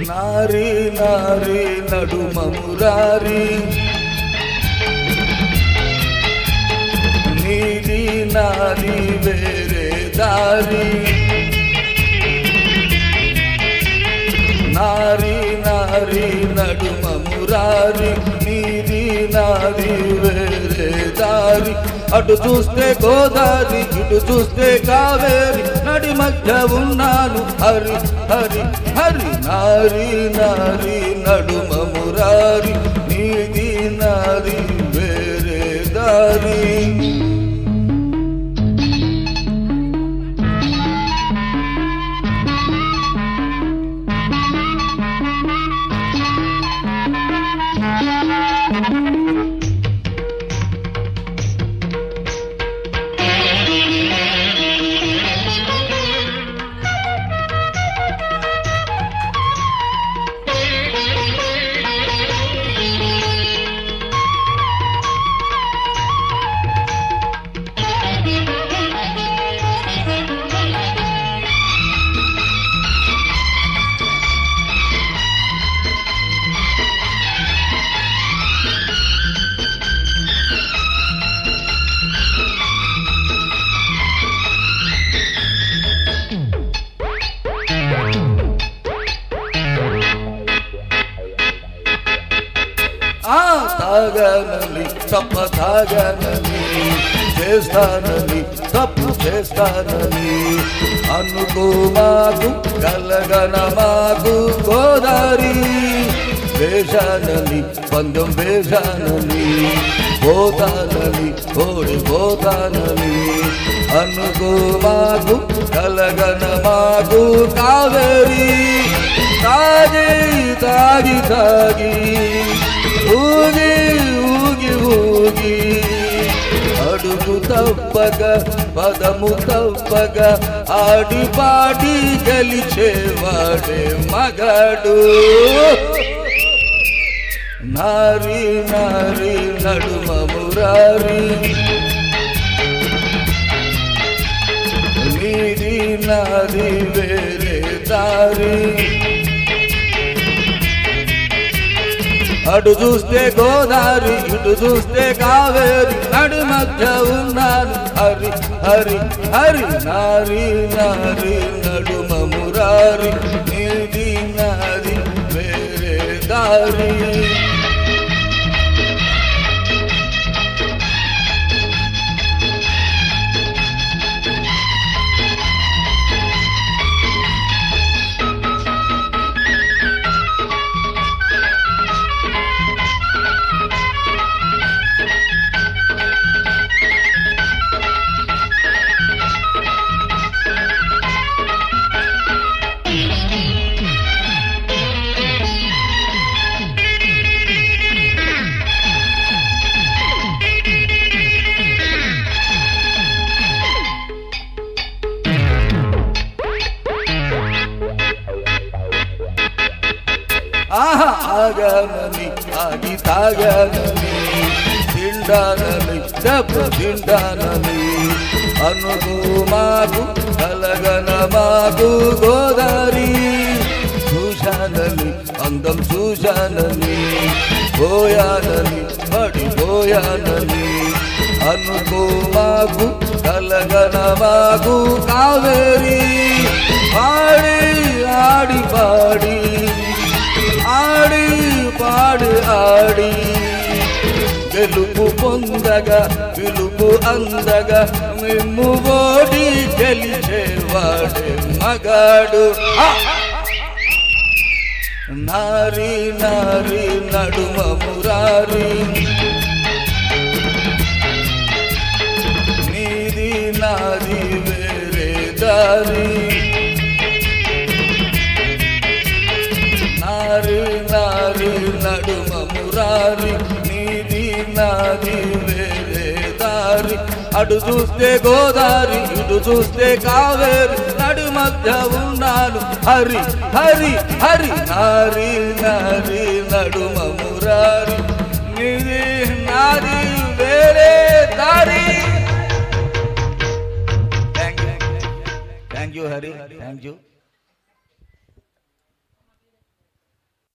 నారీ నారీ నడుమ మురారి నీది నాది వేరే దారి నారీ నారీ నడుమ మురారి నీది నాది వేరే దారి అటు చూస్తే గోదావరి ఇటు చూస్తే కావేరి నడి మధ్య ఉన్నాను హరి హరి హరి నారీ నారీ నడుమ మురారి నీది నాది వేరే దారి తాగనని తప్ప తాగనని చేస్తానని తప్పు చేస్తానని అనుకో మాకు కలగన మాకు గోదారి వేషానని పందెం వేషానని పోతానని ఓడిపోతానని అనుకో మాకు కలగన మాకు కావేరి తాగి తాగి తాగి ఊగి ఊగి ఊగి అడుగు తప్పక పదము తప్పక ఆడి పాడి గెలిచేవాడే మగాడు నారీ నారీ నడుమ మురారి నీది నాది వేరే దారి అటు చూస్తే గోదావరి ఇటు చూస్తే కావేరి నడి మధ్య ఉన్నాను హరి హరి హరి నారీ నారీ నడుమ మురారి నీది నాది వేరే దారి ఆగానని ఆగి తాగానని తిండానని డబ్బు తిండానని అనుకో మాకు కలగన మాకు గోదావరి చూశానని అందం చూశానని పోయానని పడిపోయానని అనుకో మాకు కలగన మాకు కావేరి పాడి ఆడి పాడి ఆడి పాడు ఆడి గెలుపు పొందగా పిలుపు అందగా మిమ్ము ఓడి గెలిచేవాడే మగాడు నారీ నారీ నడుమ మురారి దారి నారి నారి నడుమ మురారి నీది నాది వేరే దారి అటు చూస్తే గోదారి ఇటు చూస్తే కావేరి నడు మధ్య ఉన్నాను హరి హరి హరి నారి నారి నడుమ మురారి నీది నాది వేరే దారి. Thank you Hari, thank you.